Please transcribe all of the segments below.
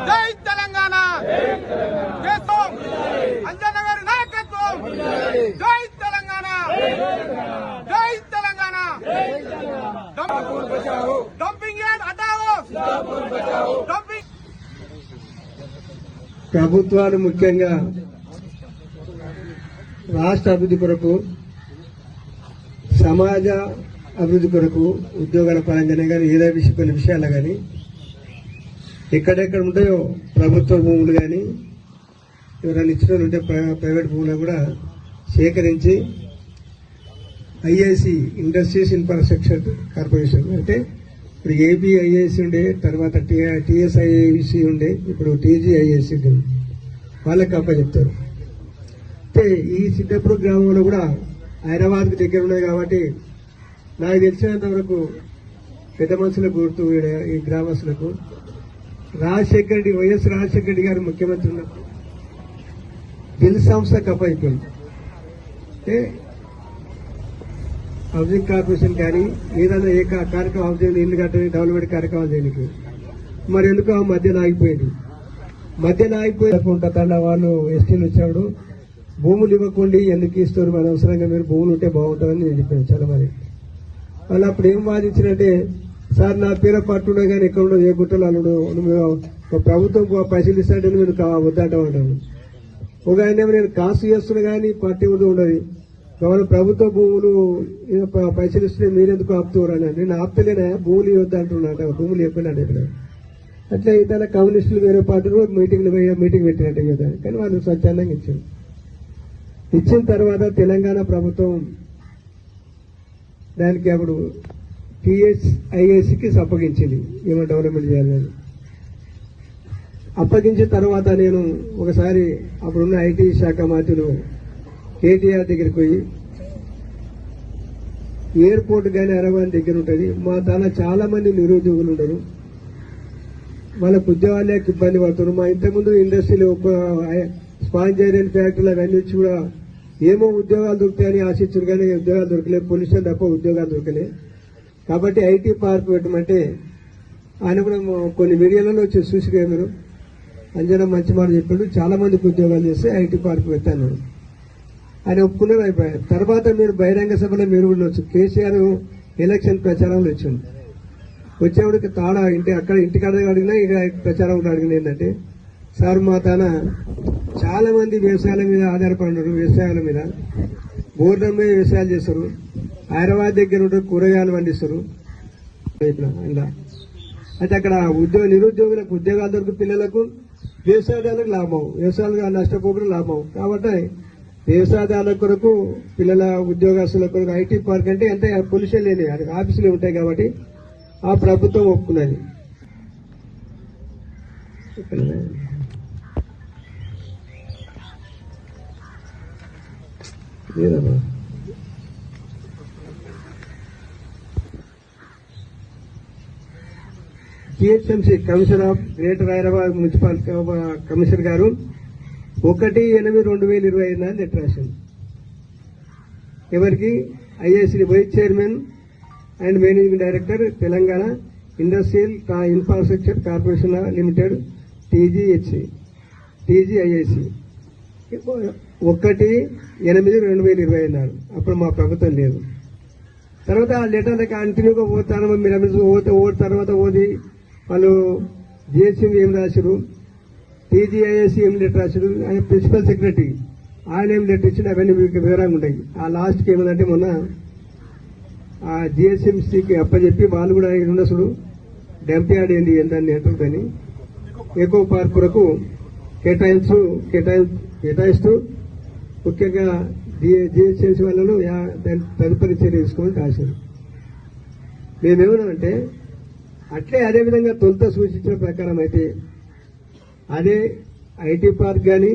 జై తెలంగాణ, అంజన్న గారి నాయకత్వం. జై తెలంగాణ, జై తెలంగాణ. డంపింగ్ యార్డ్ హటావో, డంపింగ్. ప్రభుత్వాలు ముఖ్యంగా రాష్ట్ర అభివృద్ధి కొరకు, సమాజ అభివృద్ధి కొరకు, ఉద్యోగాల పరంగానే కానీ ఏదో కొన్ని విషయాలు కానీ ఎక్కడెక్కడ ఉంటాయో ప్రభుత్వ భూములు కానీ ఎవరైనా ఇచ్చిన ఉంటే ప్రైవేట్ భూములు కూడా సేకరించి ఐఐసి ఇండస్ట్రీస్ ఇన్ఫ్రాస్ట్రక్చర్ కార్పొరేషన్ అంటే ఇప్పుడు ఏపీఐఐసి ఉండే, తర్వాత టీఎస్ఐఐసి ఉండే, ఇప్పుడు టీజీఐఐసి వాళ్ళకి అప్పచెప్తారు. అంటే ఈ సిద్ధపూర్ గ్రామంలో కూడా హైదరాబాద్కి దగ్గర ఉన్నది కాబట్టి నాకు తెలిసినంత వరకు పెద్ద మనుషులకు గుర్తు ఈ గ్రామస్తులకు రాజశేఖర రెడ్డి, వైఎస్ రాజశేఖర రెడ్డి గారు ముఖ్యమంత్రి ఉన్నప్పుడు దిల్ సంస్థకు అప్పచెప్పింది. అంటే హౌసింగ్ కార్పొరేషన్ కానీ ఏదైనా ఏ కార్యక్రమం హౌసింగ్ ఇల్లు కట్టని డెవలప్మెంట్ కార్యక్రమాలు చేయడానికి మరి ఎందుకు ఆ మధ్యలో ఆగిపోయింది. వాళ్ళు ఎస్టీలు వచ్చాడు భూములు ఇవ్వకుండా ఎందుకు ఇస్తారు, మన అవసరంగా మీరు భూములు ఉంటే బాగుంటుందని నేను చెప్పాను చాలా మంది. వాళ్ళు అప్పుడు ఏం వాదించినట్టే, సార్ నా పేర పట్టున్నా కానీ ఎక్కడ ఉండదు, ఏ గుట్టలు అల్లుడు, ప్రభుత్వం పైసలు ఇస్తాంటే మీరు వద్దంటామంటాను. ఒక ఆయన నేను కాసు చేస్తున్నా కానీ పార్టీ ఉండదు, గవర్నమెంట్ ప్రభుత్వ భూములు పైసలు ఇస్తే మీరెందుకు ఆపుతారు అని. నేను ఆపుతలేనా, భూములు ఇవ్వద్దు అంటున్నాట, భూములు చెప్పినాడు ఇక్కడ. అట్లా ఇతర కమ్యూనిస్టులు వేరే పార్టీలు మీటింగ్ పెట్టినట్టే కదా, కానీ వాళ్ళు స్వచ్ఛందంగా ఇచ్చారు. ఇచ్చిన తర్వాత తెలంగాణ ప్రభుత్వం దానికి అప్పుడు టీఎస్ఐఏసీకి అప్పగించింది ఏమో డెవలప్మెంట్ చేయాలని. అప్పగించిన తర్వాత నేను ఒకసారి అప్పుడున్న ఐటీ శాఖ మంత్రులు కేటీఆర్ దగ్గరికి పోయి, ఎయిర్పోర్ట్ కానీ హైదరాబాద్ దగ్గర ఉంటుంది, మా తాన చాలా మంది నిరుద్యోగులు ఉండరు, వాళ్ళకు ఉద్యోగాలకు ఇబ్బంది పడుతున్నారు. మా ఇంతకుముందు ఇండస్ట్రీలో స్పాంజ్ ఐరన్ ఫ్యాక్టరీలు అవన్నీ వచ్చి కూడా ఏమో ఉద్యోగాలు దొరుకుతాయని ఆశించారు కానీ ఉద్యోగాలు దొరకలేదు, పొల్యూషన్ తప్ప ఉద్యోగాలు దొరకలేదు. కాబట్టి ఐటీ పార్క్ పెట్టమంటే ఆయన కూడా కొన్ని మీడియాలలో వచ్చి చూసి మీరు అంజనా మంచి మాట చెప్పాడు, చాలా మందికి ఉద్యోగాలు చేస్తే ఐటీ పార్క్ పెట్టాను ఆయన ఒప్పుకున్నారు. అయిపోయారు. తర్వాత మీరు బహిరంగ సభలో మీరు కూడా వచ్చు. కేసీఆర్ ఎలక్షన్ ప్రచారంలో వచ్చింది, వచ్చేవాడికి తాడా ఇంటికాడ అడిగినా ఇక ప్రచారం అడిగిన ఏంటంటే, సార్ మా తాన చాలా మంది వ్యవసాయాల మీద ఆధారపడినారు, వ్యవసాయాల మీద బోర్డర్ మీద వ్యవసాయాలు చేస్తారు, హైదరాబాద్ దగ్గర ఉంటారు, కూరగాయలు పండిస్తారు. ఇలా అయితే అక్కడ నిరుద్యోగులకు ఉద్యోగాలు దొరికి పిల్లలకు, వ్యవసాయదారులకు లాభం, వ్యవసాయాలు నష్టపోకుండా లాభం. కాబట్టి వ్యవసాయదారుల కొరకు, పిల్లల ఉద్యోగస్తుల కొరకు ఐటీ పార్క్ అంటే ఎంత పొల్యూషన్ లేని ఆఫీసులు ఉంటాయి కాబట్టి ఆ ప్రభుత్వం ఒప్పుకున్నది. GHMC commissioner of Greater Hyderabad municipal commissioner గారు 1/8/2025 లెటర్ రాశారు. ఎవరికి? IAC vice chairman and managing director Telangana Industrial Infrastructure Corporation Limited TGIIC 1/8/2025 అన్నారు. అప్పుడు మా ప్రభుత్వం లేదు. తర్వాత ఆ లెటర్ కంటిన్యూగా పోతాను, మీరు తర్వాత ఓది వాళ్ళు జిహెచ్ఎం ఏం రాశారు, టీజీఐఐసి ఏం లెటర్ రాశారు, ఆయన ప్రిన్సిపల్ సెక్రటరీ ఆయన ఏం లెటర్ ఇచ్చిన అవన్నీ మీకు వివరంగా ఉంటాయి. ఆ లాస్ట్కి ఏమందంటే మొన్న ఆ జిహెచ్ఎంసీకి అప్పచెప్పి వాళ్ళు కూడా ఉండసుడు డంప్ యార్డ్ ఏంటి ఏంటని అంటుందని ఎకో పార్క్ కొరకు కేటాయిస్తూ ముఖ్యంగా జిహెచ్ఎంసీ వాళ్ళను తదుపరి చర్య తీసుకోమని రాశారు. మేమేమన్నామంటే అదేవిధంగా తొలుత సూచించిన ప్రకారం అయితే అదే ఐటీ పార్క్ కానీ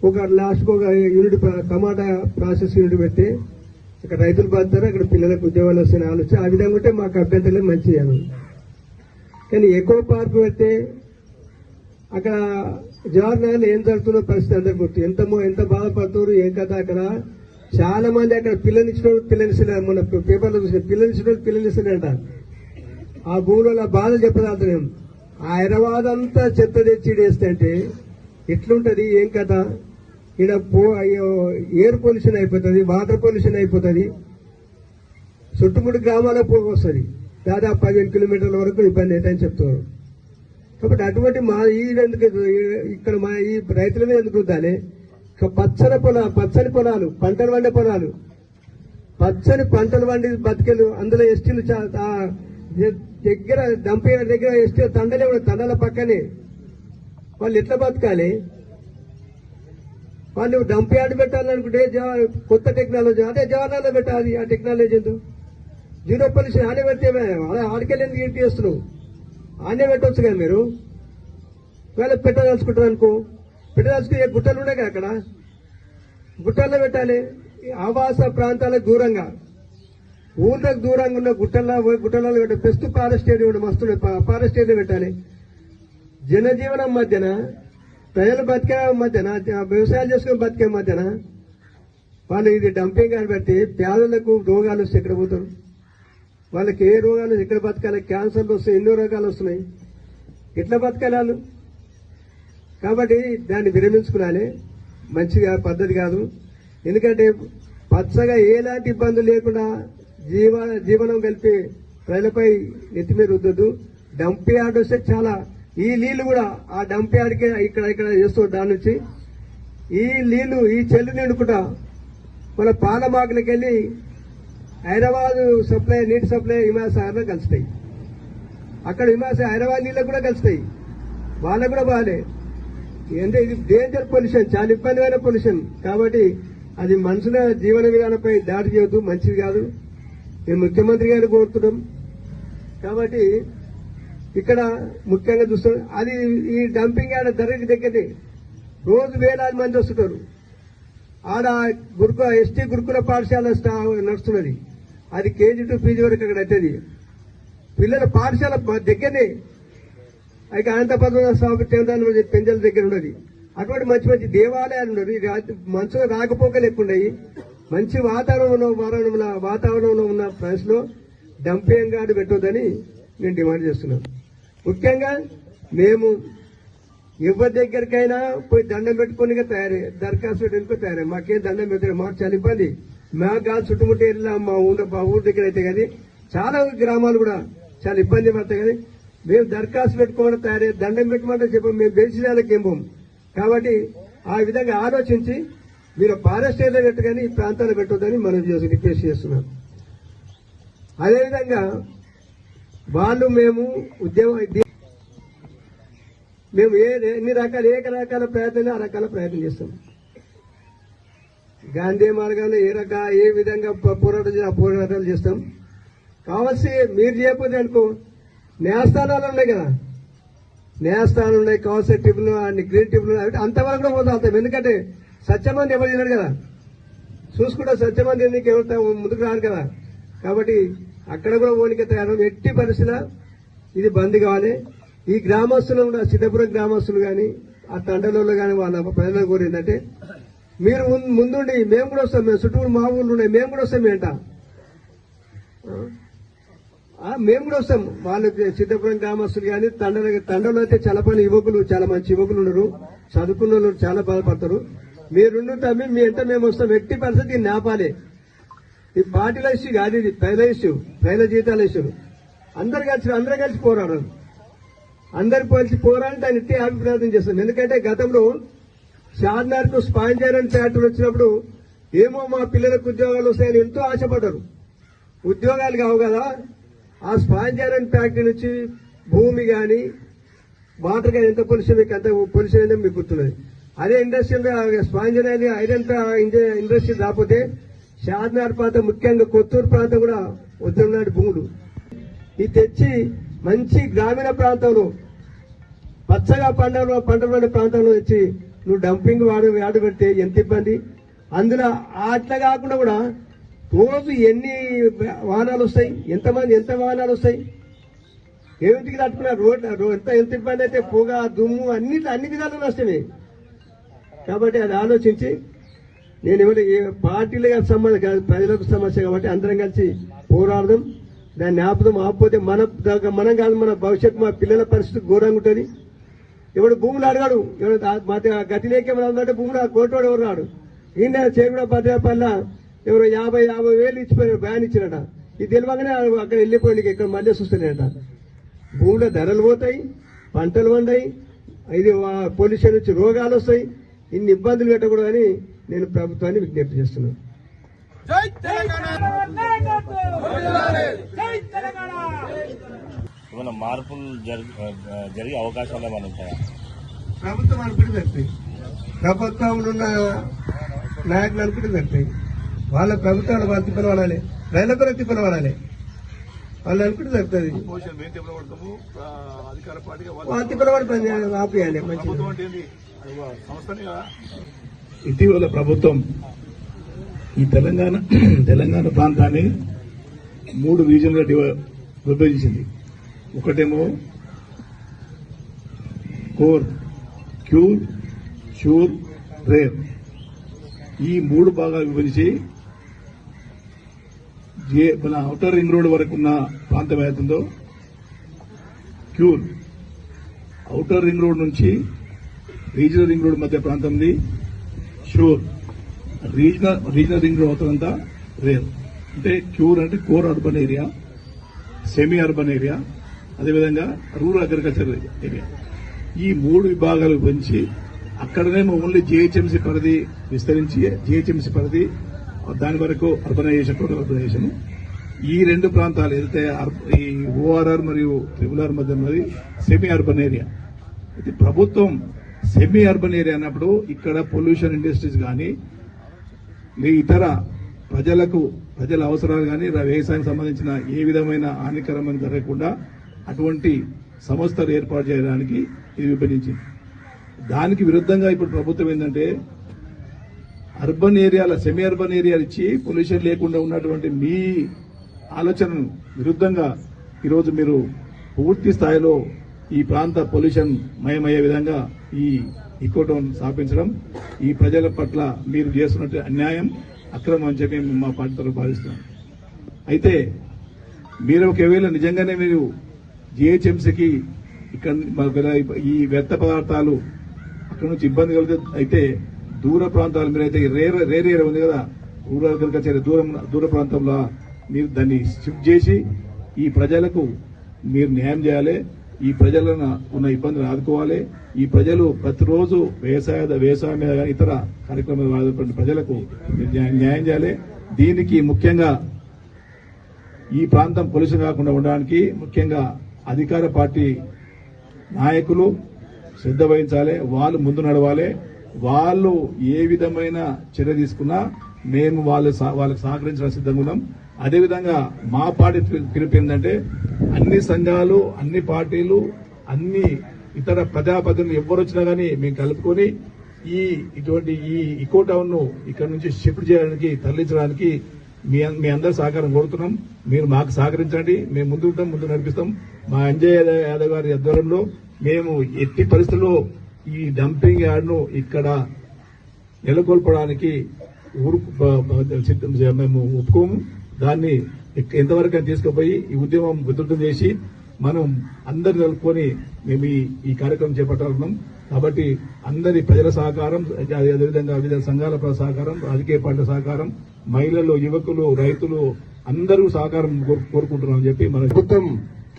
ఒక లాస్ట్కు ఒక యూనిట్ టమాటా ప్రాసెస్ యూనిట్ పెడితే ఇక్కడ రైతులు బాగుతారు, అక్కడ పిల్లలకు ఉద్యోగాలు వస్తాయని ఆలోచన. ఆ విధంగా ఉంటే మాకు అభ్యంతరం మంచి చేయాలి. కానీ ఎక్కువ పార్క్ పెడితే అక్కడ జవహర్లాల్ ఏం జరుగుతుందో పరిస్థితి అందరికి గుర్తు. ఎంత బాధపడుతున్నారు ఏం కదా. అక్కడ చాలా మంది అక్కడ పిల్లనిచ్చిన మన పేపర్లో చూసిన పిల్లనిచ్చిన పిల్లనిస్తున్నారంట. ఆ భూముల బాధలు చెప్పదాల్తున్నాం. ఆ హైదరాబాద్ అంతా చెత్త తెచ్చి వేస్తే ఎట్లుంటది, ఏం కథ? ఈడ ఎయిర్ పొల్యూషన్ అయిపోతుంది, వాటర్ పొల్యూషన్ అయిపోతుంది, చుట్టుముట్టు గ్రామాల పొగ వస్తుంది. దాదాపు 15 కిలోమీటర్ల వరకు ఇబ్బంది అవుతాయని చెప్తున్నారు. కాబట్టి అటువంటి మా ఇక్కడ మా ఈ రైతుల మీద ఎందుకు రుద్దాలి? పచ్చని పొలాలు, పంటలు వండే పొలాలు, పచ్చని పంటలు వండి బతికెలు. అందులో ఎస్టీలు దగ్గర డంపింగ్ దగ్గర ఎస్టీ తండలే కూడా, తండల పక్కనే వాళ్ళు ఎట్లా బతకాలి? వాళ్ళు డంపింగ్ యార్డ్ పెట్టాలనుకుంటే కొత్త టెక్నాలజీ అదే జవాహర్లాల్లో పెట్టాలి. ఆ టెక్నాలజీ ఎందుకు? జీరో పొల్యూషన్ ఆనే పెడితే ఆడికెళ్ళి ఎందుకు ఇంటి చేస్తున్నావు? ఆనే పెట్టవచ్చు కదా మీరు. ఒకవేళ పెట్టదలుచుకుంటారు అనుకో, పెట్టదలుచుకునే గుట్టలు ఉన్నాయి కదా, అక్కడ గుట్టల్లో పెట్టాలి. ఆవాస ప్రాంతాలకు దూరంగా, ఊళ్ళకు దూరంగా ఉన్న గుట్టలలో పెట్టాలి. బెస్ట్ ఫారెస్ట్ ఏరియా మస్తు ఫారెస్ట్ ఏరియా పెట్టాలి. జనజీవనం మధ్యన, ప్రజలు బతికే మధ్యన, వ్యవసాయాలు చేసుకుని బతికే మధ్యన వాళ్ళు ఇది డంపింగ్ అని పెట్టి పేదలకు రోగాలు వస్తే ఎక్కడ పోతారు? వాళ్ళకి ఏ రోగాలు ఎక్కడ బతకాలి? క్యాన్సర్లు వస్తాయి, ఎన్నో రోగాలు వస్తున్నాయి. ఎట్లా బతకాలి వాళ్ళు? కాబట్టి దాన్ని విరమించుకునాలి. మంచిగా పద్ధతి కాదు. ఎందుకంటే పచ్చగా ఎలాంటి ఇబ్బందులు లేకుండా జీవనం కలిపి ప్రజలపై నెత్తిమీద రుద్దొద్దు. డంపింగ్ యార్డ్ వస్తే చాలా ఈ నీళ్లు కూడా ఆ డంపింగ్ యార్డ్కే ఇక్కడ చేస్తారు. దాని నుంచి ఈ నీళ్లు ఈ చెల్లు నిండుకుంటా మన పాలమాకులకి వెళ్ళి హైదరాబాద్ సప్లై, నీటి సప్లై హిమాసాగర్లో కలుస్తాయి. అక్కడ హైదరాబాద్ నీళ్ళకు కూడా కలుస్తాయి. వాళ్ళకు కూడా బాగాలే. అంటే ఇది డేంజర్ పొల్యూషన్, చాలా ఇబ్బందిమైన పొల్యూషన్. కాబట్టి అది మనుషుల జీవన విధానంపై దాడి చేయొద్దు, మంచిది కాదు. మేము ముఖ్యమంత్రి గారిని కోరుతున్నాం. కాబట్టి ఇక్కడ ముఖ్యంగా చూస్తాం, అది ఈ డంపింగ్ యార్డ్ దగ్గరే రోజు వేలాది మంది వస్తుంటారు. ఆడ ఎస్టీ గురుకుల పాఠశాల నడుస్తున్నది. అది కేజీ టు పీజీ వరకు అక్కడ అవుతుంది. పిల్లల పాఠశాల దగ్గరనే అయితే అనంతపద్మ స్వామి కేంద్రాన్ని పెంజల దగ్గర ఉన్నది. అటువంటి మంచి మంచి దేవాలయాలు ఉన్నది. మనుషులు రాకపోకలు ఎక్కువ ఉన్నాయి. మంచి వాతావరణంలో ఉన్న ప్లేస్ లో డంపింగ్ యార్డ్ పెట్టొద్దని నేను డిమాండ్ చేస్తున్నాను. ముఖ్యంగా మేము ఎవరి దగ్గరికైనా పోయి దండం పెట్టుకుని దరఖాస్తు పెట్టుకుని తయారై మాకేం దండం పెట్టారు, మాకు చాలా ఇబ్బంది. మాకు కాదు చుట్టుముట్టు ఏరియా మా ఊరు దగ్గర అయితే కానీ చాలా గ్రామాలు కూడా చాలా ఇబ్బంది పడతాయి. కానీ మేము దరఖాస్తు పెట్టుకోవడం తయారై దండం పెట్టమంటే చెప్పాం. మేము గెలిచినాలకు ఏం పోం. కాబట్టి ఆ విధంగా ఆలోచించి మీరు ఫారెస్ట్ ఏరియా పెట్టు కానీ ఈ ప్రాంతాలు పెట్టొద్దని మనం రిక్వెస్ట్ చేస్తున్నాం. అదేవిధంగా వాళ్ళు మేము ఎన్ని రకాల రకాల ప్రయత్నాలు ఆ రకాల ప్రయత్నం చేస్తాం. గాంధీ మార్గాన్ని ఏ విధంగా పోరాటాలు చేస్తాం. కావాల్సి మీరు చేయకపోతే అనుకో న్యాయస్థానాలు ఉన్నాయి కదా, న్యాయస్థానాలు ఉన్నాయి, కావాల్సిన టిప్పులు అన్ని గ్రీన్ టిప్పులు అంతవరకు కూడా పోతాం. ఎందుకంటే సత్యమంది ఎవరు తినరు కదా, చూసుకుంటే సత్యమంది ఎందుకు ఎవరు ముందుకు రారు కదా. కాబట్టి అక్కడ కూడా ఓనిక తయారు. ఎట్టి పరిస్థితుల్లో ఇది బంద్ కావాలి. ఈ గ్రామస్తులు కూడా సిద్ధపురం గ్రామస్తులు కానీ ఆ తండలలో కానీ వాళ్ళ ప్రజలు కోరిందంటే మీరు ముందుండి మేము కూడా వస్తాం, మేము చుట్టూ మా ఊళ్ళు ఉన్నాయి, మేము కూడా వస్తాం. మేము కూడా వస్తాం. వాళ్ళు సిద్ధపురం గ్రామస్తులు కానీ తండలో అయితే చాలా పని యువకులు, చాలా మంచి యువకులు ఉన్నారు, చదువుకున్న వాళ్ళు చాలా బాధపడతారు. మీరుండు తమ్మి మీ ఎంత మేము వస్తాం. ఎట్టి పరిస్థితి దీన్ని ఆపాలి. ఈ పార్టీల ఇష్యూ కాదు, ఇది ప్రజల ఇష్యూ, ప్రజల జీతాల ఇష్యూ. అందరు కలిసి పోరాడాలి. అందరు కలిసి పోరాడి దాన్ని ఎట్టి అభిప్రాయం చేస్తాం. ఎందుకంటే గతంలో షార్నార్ కు స్పాంజ్ ఐరన్ ఫ్యాక్టరీ వచ్చినప్పుడు ఏమో మా పిల్లలకు ఉద్యోగాలు వస్తాయని ఎంతో ఆశపడ్డారు. ఉద్యోగాలు కావు కదా. ఆ స్పాంజ్ ఐరన్ ఫ్యాక్టరీ నుంచి భూమి కానీ వాటర్ కానీ ఎంత పొల్యూషన్, మీకు ఎంత పొల్యూషన్ అయిందో మీకు గుర్తున్నది. అదే ఇండస్ట్రీ స్పాంజ్ ఐరన్ ఇండస్ట్రీ రాకపోతే షార్నార్ ప్రాంతం, ముఖ్యంగా కొత్తూరు ప్రాంతం కూడా ఉత్తరనాటి భూములు ఇది తెచ్చి మంచి గ్రామీణ ప్రాంతంలో పచ్చగా పంటలు పండే ప్రాంతంలో వచ్చి నువ్వు డంపింగ్ వాడు పెడితే ఎంత ఇబ్బంది. అందులో అట్లా కాకుండా కూడా రోజు ఎన్ని వాహనాలు వస్తాయి, ఎంత వాహనాలు వస్తాయి, ఏమిటికి తట్టుకున్నారు ఎంత ఇబ్బంది అయితే పొగ, దుమ్ము అన్ని విధాలు నష్టమే. కాబట్టి అది ఆలోచించి నేను ఎవరు పార్టీలుగా సంబంధం కాదు, ప్రజలకు సమస్య కాబట్టి అందరం కలిసి పోరాడదాం. దాన్ని ఆపకపోతే మనం కాదు మన భవిష్యత్తు మా పిల్లల పరిస్థితి ఘోరంగా ఉంటుంది. ఎవడు భూములు అడగాడు, ఎవడు గతి లేకేమైనా ఉందంటే భూములు కోటోడు ఎవరు రాడు. ఈయన చేరుగూడ భద్రాపల్ల ఎవరు 50,000 ఇచ్చిపోయారు, బ్యాన్ ఇచ్చినట. ఇది తెలియగానే అక్కడ వెళ్ళిపోయింది, ఇక్కడ మళ్ళీ చూస్తున్నాయట. భూముల ధరలు పోతాయి, పంటలు వండాయి, ఇది పొల్యూషన్ నుంచి రోగాలు వస్తాయి. ఇన్ని ఇబ్బందులు పెట్టకూడదని నేను ప్రభుత్వాన్ని విజ్ఞప్తి చేస్తున్నాను. జై తెలంగాణ. జై తెలంగాణ. ఏమైనా మార్పులు జరిగే అవకాశాలు ఏమైనా ఉంటాయా? ప్రభుత్వం అనుకుంటే సరిపోయి, ప్రభుత్వంలో ఉన్న నాయకులు అనుకుంటే సరిపోయి. వాళ్ళ ప్రభుత్వాలు వాళ్ళు తిప్పలు పడాలి, రైళ్ల కూడా తిప్పలు పడాలి. వాళ్ళు అనుకుంటే సరిపోతుంది. వాళ్ళు తిప్పలు పడి పని ఆపేయాలి. మంచిది. ఇటీవల ప్రభుత్వం ఈ తెలంగాణ ప్రాంతాన్ని 3 రీజన్లుగా విభజించింది. ఒకటేమో కోర్, క్యూర్, షూర్, రేర్. ఈ 3 భాగాలు విభజించి మన ఔటర్ రింగ్ రోడ్ వరకు ఉన్న ప్రాంతం ఏదైతుందో క్యూర్, ఔటర్ రింగ్ రోడ్ నుంచి రీజనల్ రింగ్ రోడ్ మధ్య ప్రాంతంది షూర్, రీజనల్ రింగ్ రోడ్ అవుతుందంతా రేర్. అంటే క్యూర్ అంటే core urban area, semi urban area, అదేవిధంగా రూరల్ అగ్రికల్చర్ ఏరియా. ఈ 3 విభాగాలు పెంచి అక్కడనేమో ఓన్లీ జీహెచ్ఎంసీ పరిధి విస్తరించి జీహెచ్ఎంసీ పరిధి దాని వరకు అర్బనైజేషన్, టోటల్ అర్బనైజేషన్. ఈ 2 ప్రాంతాలు ఏదైతే ఈ ఓఆర్ఆర్ మరియు ట్రిపుల్ఆర్ మధ్య ఉన్నది సెమీ అర్బన్ ఏరియా. అయితే ప్రభుత్వం సెమీ అర్బన్ ఏరియా అన్నప్పుడు ఇక్కడ పొల్యూషన్ ఇండస్ట్రీస్ కానీ ఇతర ప్రజల అవసరాలు కానీ వ్యవసాయానికి సంబంధించిన ఏ విధమైన హానికరమైన జరగకుండా అటువంటి సంస్థలు ఏర్పాటు చేయడానికి ఇది విభజించింది. దానికి విరుద్ధంగా ఇప్పుడు ప్రభుత్వం ఏంటంటే అర్బన్ ఏరియాల సెమీ అర్బన్ ఏరియాలు ఇచ్చి పొల్యూషన్ లేకుండా ఉన్నటువంటి మీ ఆలోచనను విరుద్ధంగా ఈరోజు మీరు పూర్తి స్థాయిలో ఈ ప్రాంత పొల్యూషన్ మయమయ్యే విధంగా ఈ ఇకోటోన్ స్థాపించడం ఈ ప్రజల పట్ల మీరు చేస్తున్నట్టు అన్యాయం, అక్రమం అని చెప్పి మా పార్టీతో భావిస్తున్నాం. అయితే మీరు ఒకవేళ నిజంగానే మీరు జీహెచ్ఎంసీకి ఇక్కడ ఈ వ్యర్థ పదార్థాలు అక్కడ నుంచి ఇబ్బంది కలిగితే అయితే దూర ప్రాంతాలు మీరైతే రేర్ ఏరియా ఉంది కదా, రూరల్ అగ్రికల్చర్ దూర ప్రాంతంలో మీరు దాన్ని షిఫ్ట్ చేసి ఈ ప్రజలకు మీరు న్యాయం చేయాలి. ఈ ప్రజలను ఉన్న ఇబ్బందులు ఆదుకోవాలి. ఈ ప్రజలు ప్రతిరోజు వ్యవసాయం మీద ఇతర కార్యక్రమాలు ఆధారపడిన ప్రజలకు న్యాయం చేయాలి. దీనికి ముఖ్యంగా ఈ ప్రాంతం పొల్యూషన్ కాకుండా ఉండడానికి ముఖ్యంగా అధికార పార్టీ నాయకులు శ్రద్ధ వహించాలి. వాళ్ళు ముందు నడవాలి. వాళ్ళు ఏ విధమైన చర్య తీసుకున్నా మేము వాళ్ళకి సహకరించడం సిద్ధంగా ఉన్నాం. అదేవిధంగా మా పార్టీ పిలుపు ఏంటంటే అన్ని సంఘాలు, అన్ని పార్టీలు, అన్ని ఇతర ప్రజాప్రతినిధులు ఎవరు వచ్చినా కానీ మేము కలుపుకొని ఇటువంటి ఈ ఇకో టౌన్ ను ఇక్కడ నుంచి షిఫ్ట్ చేయడానికి, తరలించడానికి మీ అందరి సహకారం కోరుతున్నాం. మీరు మాకు సహకరించండి. మేము ముందు ఉంటాం, ముందు నడిపిస్తాం. మా అంజయ్ యాదవ్ గారి ఆధ్వర్యంలో మేము ఎట్టి పరిస్థితుల్లో ఈ డంపింగ్ యార్డ్ ను ఇక్కడ నెలకొల్పడానికి మేము ఒప్పుకోము. దాన్ని ఎంతవరకు తీసుకుపోయి ఈ ఉద్యమం ఉధృతం చేసి మనం అందరిని కలుపుకొని మేము ఈ కార్యక్రమం చేపట్టాలన్నాం. కాబట్టి అందరి ప్రజల సహకారం, అదేవిధంగా వివిధ సంఘాల సహకారం, రాజకీయ పార్టీల సహకారం, మహిళలు, యువకులు, రైతులు అందరూ సహకారం కోరుకుంటున్నామని చెప్పి మన ప్రభుత్వం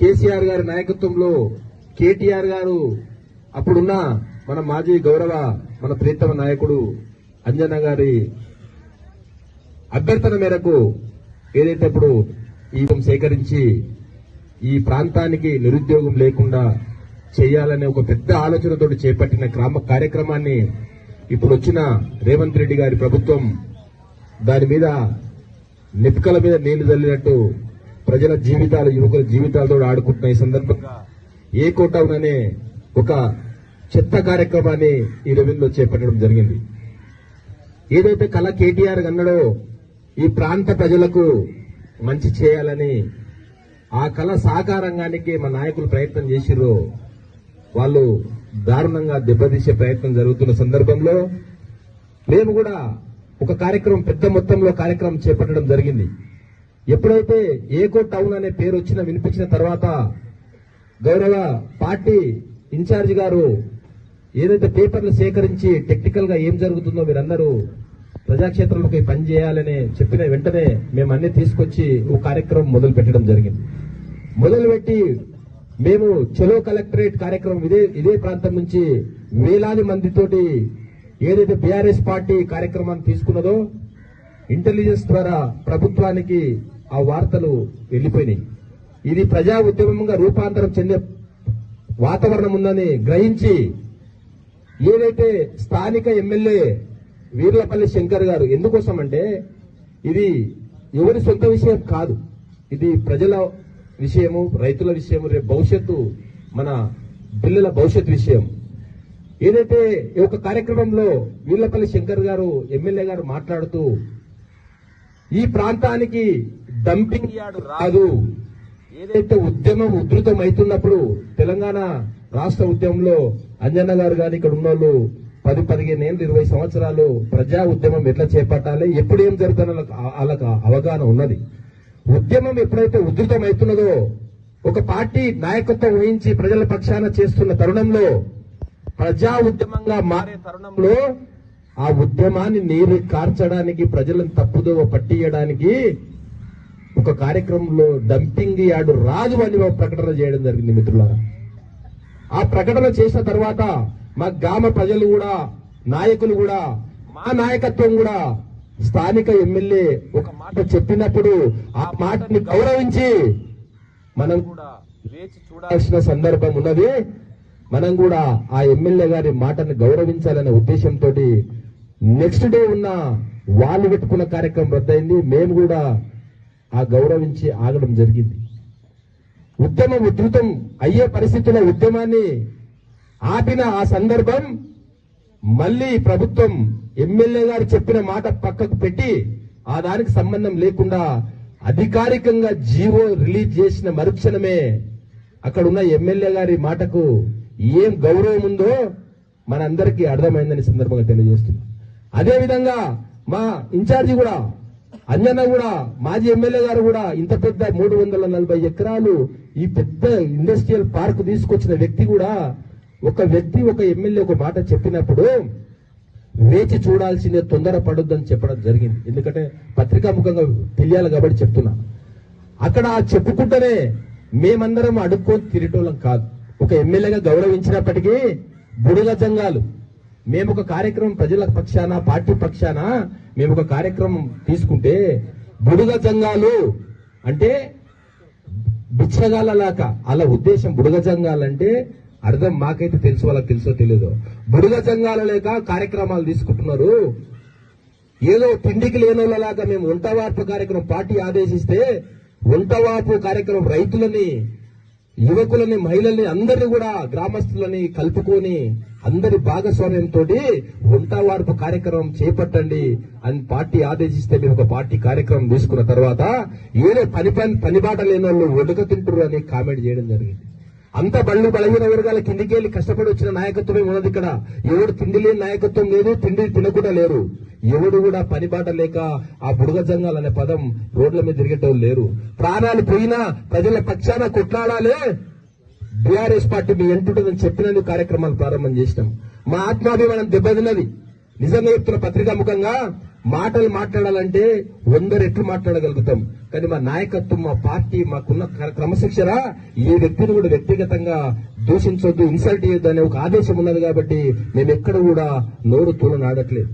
కేసీఆర్ గారి నాయకత్వంలో కేటీఆర్ గారు అప్పుడున్న మన మాజీ గౌరవ మన ప్రీతమ నాయకుడు అంజన్న గారి అభ్యర్థన మేరకు ఏదైతే ఇప్పుడు ఈ సేకరించి ఈ ప్రాంతానికి నిరుద్యోగం లేకుండా చేయాలనే ఒక పెద్ద ఆలోచనతో చేపట్టిన గ్రామ కార్యక్రమాన్ని ఇప్పుడు వచ్చిన రేవంత్ రెడ్డి గారి ప్రభుత్వం దాని మీద నిప్పుకల మీద నీళ్లు చల్లినట్టు ప్రజల జీవితాలు, యువకుల జీవితాలతో ఆడుకుంటున్న ఈ సందర్భంగా ఏకో టౌన్ అనే ఒక చెత్త కార్యక్రమాన్ని ఈ రెవెన్యూలో చేపట్టడం జరిగింది. ఏదైతే కళ కేటీఆర్ అన్నాడో ఈ ప్రాంత ప్రజలకు మంచి చేయాలని ఆ కళ సాకారంగానికి మా నాయకులు ప్రయత్నం చేసిర్రో వాళ్ళు దారుణంగా దెబ్బతీసే ప్రయత్నం జరుగుతున్న సందర్భంలో మేము కూడా ఒక కార్యక్రమం, పెద్ద మొత్తంలో కార్యక్రమం చేపట్టడం జరిగింది. ఎప్పుడైతే ఏకో టౌన్ అనే పేరు వినిపించిన తర్వాత గౌరవ పార్టీ ఇన్ఛార్జి గారు ఏదైతే పేపర్లు సేకరించి టెక్నికల్ గా ఏం జరుగుతుందో మీరందరూ ప్రజాక్షేత్రంలోకి పని చేయాలని చెప్పిన వెంటనే మేము అన్ని తీసుకొచ్చి ఒక కార్యక్రమం మొదలు పెట్టడం జరిగింది. మొదలుపెట్టి మేము చలో కలెక్టరేట్ కార్యక్రమం ఇదే ప్రాంతం నుంచి వేలాది మందితోటి ఏదైతే బీఆర్ఎస్ పార్టీ కార్యక్రమాన్ని తీసుకున్నదో ఇంటెలిజెన్స్ ద్వారా ప్రభుత్వానికి ఆ వార్తలు వెళ్లిపోయినాయి. ఇది ప్రజా ఉద్యమంగా రూపాంతరం చెందే వాతావరణం ఉందని గ్రహించి ఏదైతే స్థానిక ఎమ్మెల్యే వీర్లపల్లి శంకర్ గారు ఎందుకోసం అంటే ఇది ఎవరి సొంత విషయం కాదు, ఇది ప్రజల విషయము, రైతుల విషయము, రేపు భవిష్యత్తు మన పిల్లల భవిష్యత్తు విషయం. ఏదైతే ఈ ఒక కార్యక్రమంలో వీర్లపల్లి శంకర్ గారు ఎమ్మెల్యే గారు మాట్లాడుతూ ఈ ప్రాంతానికి డంపింగ్ యార్డు రాదు, ఏదైతే ఉద్యమం ఉధృతం అవుతున్నప్పుడు తెలంగాణ రాష్ట్ర ఉద్యమంలో అంజన్న గారు గాని ఇక్కడ ఉన్న వాళ్ళు 10-15 ఏళ్ళు 20 సంవత్సరాలు ప్రజా ఉద్యమం ఎట్లా చేపట్టాలి, ఎప్పుడు ఏం జరుగుతుందో వాళ్ళకి అవగాహన ఉన్నది. ఉద్యమం ఎప్పుడైతే ఉధృతం అవుతున్నదో ఒక పార్టీ నాయకత్వం వహించి ప్రజల పక్షాన చేస్తున్న తరుణంలో ప్రజా ఉద్యమంగా మారే తరుణంలో ఆ ఉద్యమాన్ని నీరు కార్చడానికి ప్రజలను తప్పుదోవ పట్టియడానికి ఒక కార్యక్రమంలో డంపింగ్ యార్డు రాదు అని ఒక ప్రకటన చేయడం జరిగింది మిత్రులారా. ఆ ప్రకటన చేసిన తర్వాత మా గ్రామ ప్రజలు కూడా, నాయకులు కూడా, మా నాయకత్వం కూడా స్థానిక ఎమ్మెల్యే ఒక మాట చెప్పినప్పుడు ఆ మాటని గౌరవించి మనం కూడా వేచి చూడాల్సిన సందర్భం ఉన్నది. మనం కూడా ఆ ఎమ్మెల్యే గారి మాటను గౌరవించాలనే ఉద్దేశంతో నెక్స్ట్ డే ఉన్న వాళ్ళు పెట్టుకున్న కార్యక్రమం రద్దయింది. మేము కూడా ఆ గౌరవించి ఆగడం జరిగింది. ఉద్యమం ఉధృతం అయ్యే పరిస్థితుల్లో ఉద్యమాన్ని ఆపిన ఆ సందర్భం మళ్లీ ప్రభుత్వం ఎమ్మెల్యే గారు చెప్పిన మాట పక్కకు పెట్టి ఆ దానికి సంబంధం లేకుండా అధికారికంగా జీవో రిలీజ్ చేసిన మరుక్షణమే అక్కడ ఉన్న ఎమ్మెల్యే గారి మాటకు ఏం గౌరవం ఉందో మనందరికీ అర్థమైందని సందర్భంగా తెలియజేస్తున్నాం. అదేవిధంగా మా ఇన్ఛార్జి కూడా అంజన్న కూడా మాజీ ఎమ్మెల్యే గారు కూడా ఇంత పెద్ద 340 ఎకరాలు ఈ పెద్ద ఇండస్ట్రియల్ పార్క్ తీసుకొచ్చిన వ్యక్తి కూడా ఒక ఎమ్మెల్యే ఒక మాట చెప్పినప్పుడు వేచి చూడాల్సిందే, తొందరపడొద్దని చెప్పడం జరిగింది. ఎందుకంటే పత్రికాముఖంగా తెలియాలి కాబట్టి చెప్తున్నా. అక్కడ చెప్పుకుంటేనే మేమందరం అడుక్కొని తిరిగేటోళ్ళం కాదు. ఒక ఎమ్మెల్యేగా గౌరవించినప్పటికీ బుడుగ జంగాలు మేము ఒక కార్యక్రమం ప్రజల పక్షాన, పార్టీ పక్షాన మేము ఒక కార్యక్రమం తీసుకుంటే బుడుగ జంగాలు అంటే బిచ్చగాళ్ళలాగా అలా ఉద్దేశం. బుడుగ జంగాలంటే అర్థం మాకైతే తెలుసు, వాళ్ళకి తెలుసో తెలియదు. బుడుగ జంగాల లేక కార్యక్రమాలు తీసుకుంటున్నారు. ఏదో తిండికి లేనోళ్ళలాగా మేము వంటవార్పు కార్యక్రమం పార్టీ ఆదేశిస్తే వంటవార్పు కార్యక్రమం రైతులని, యువకులని, మహిళల్ని అందరినీ కూడా గ్రామస్తులని కలుపుకొని అందరి భాగస్వామ్యంతో వంటవార్పు కార్యక్రమం చేపట్టండి అని పార్టీ ఆదేశిస్తే మేము ఒక పార్టీ కార్యక్రమం తీసుకున్న తర్వాత ఏదో పని బాట లేని వాళ్ళు వండుక తింటారు అని కామెంట్ చేయడం జరిగింది. అంత బళ్ళు బలహీన వర్గాల కిందికి వెళ్ళి కష్టపడి వచ్చిన నాయకత్వమే ఉన్నది ఇక్కడ. ఎవడు తిండి లేని నాయకత్వం లేదు, తిండి తినకుండా లేరు. ఎవడు కూడా పని బాట లేక ఆ బుడగ జంగాలు అనే పదం రోడ్ల మీద తిరిగేటోళ్ళు లేరు. ప్రాణాలు పోయినా ప్రజల పక్షాన కొట్లాడాలే బీఆర్ఎస్ పార్టీ మీ ఎంటుంటుందని చెప్పినందుకు కార్యక్రమాలు ప్రారంభం చేసినాం. మా ఆత్మాభిమానం దెబ్బతిన్నది. నిజంగా చెప్తున్న పత్రికాముఖంగా మాటలు మాట్లాడాలంటే 100 రెట్లు మాట్లాడగలుగుతాం. కానీ మా నాయకత్వం, మా పార్టీ, మాకున్న క్రమశిక్షణ ఏ వ్యక్తిని కూడా వ్యక్తిగతంగా దూషించొద్దు, ఇన్సల్ట్ చేయొద్దు అనే ఒక ఆదేశం ఉన్నది. కాబట్టి మేము ఎక్కడ కూడా నోరు తూలనాడట్లేదు.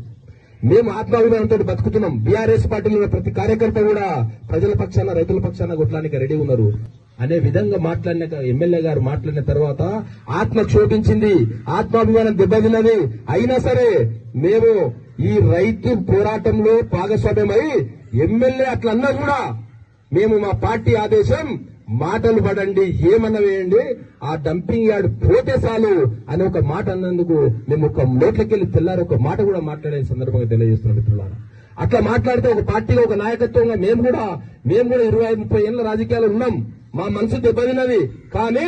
మేము ఆత్మాభిమానంతో బతుకుతున్నాం. బీఆర్ఎస్ పార్టీలో ఉన్న ప్రతి కార్యకర్త కూడా ప్రజల పక్షాన, రైతుల పక్షాన కొట్టడానికి రెడీ ఉన్నారు అనే విధంగా మాట్లాడిన ఎమ్మెల్యే గారు మాట్లాడిన తర్వాత ఆత్మ క్షోభించింది, ఆత్మాభిమానం దెబ్బతిన్నది. అయినా సరే మేము ఈ రైతు పోరాటంలో భాగస్వామ్యమై ఎమ్మెల్యే అట్లా అన్నా కూడా మేము మా పార్టీ ఆదేశం మాటలు పడండి, ఏమన్నా వేయండి, ఆ డంపింగ్ యార్డ్ పోతే చాలు అని ఒక మాట అన్నందుకు మేము ఒక నోట్లకెళ్లి తెల్లారి ఒక మాట కూడా మాట్లాడే సందర్భంగా తెలియజేస్తున్నాం మిత్రులారా. అట్లా మాట్లాడితే ఒక పార్టీలో ఒక నాయకత్వంగా మేము కూడా 25-30 ఏళ్ల రాజకీయాలు ఉన్నాం. మా మనసు దెబ్బతిన్నది. కానీ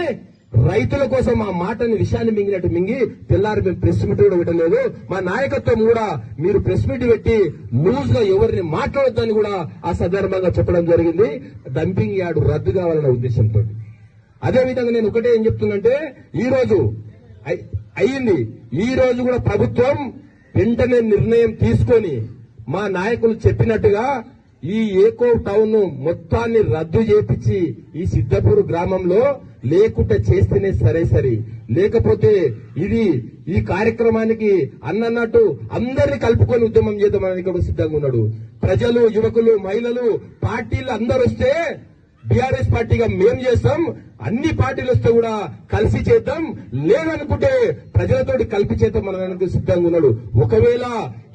రైతుల కోసం ఆ మాటని విషయాన్ని మింగినట్టు మింగి తెల్లారి మేము ప్రెస్ మీట్ కూడా పెట్టలేదు. మా నాయకత్వం కూడా మీరు ప్రెస్ మీట్ పెట్టి లూజ్ గా ఎవరిని మాట్లాడొద్దని కూడా ఆ సందర్భంగా చెప్పడం జరిగింది. డంపింగ్ యార్డు రద్దు కావాలనే ఉద్దేశంతో. అదేవిధంగా నేను ఒకటే ఏం చెప్తున్నంటే ఈ రోజు అయ్యింది, ఈ రోజు కూడా ప్రభుత్వం వెంటనే నిర్ణయం తీసుకొని మా నాయకులు చెప్పినట్టుగా ఈ ఏకో టౌన్ మొత్తాన్ని రద్దు చేపించి ఈ సిద్ధపూర్ గ్రామంలో లేకుంటే చేస్తేనే సరే, లేకపోతే ఇది ఈ కార్యక్రమానికి అన్నట్టు అందరినీ కలుపుకొని ఉద్యమం చేద్దామని ఇక్కడ సిద్ధంగా ఉన్నాడు. ప్రజలు, యువకులు, మహిళలు, పార్టీలు అందరూ వస్తే బీఆర్ఎస్ పార్టీగా మేం చేస్తాం, అన్ని పార్టీలు వస్తే కూడా కలిసి చేద్దాం, లేదనుకుంటే ప్రజలతోటి కలిపి చేద్దాం మనకు సిద్ధంగా ఉన్నాడు. ఒకవేళ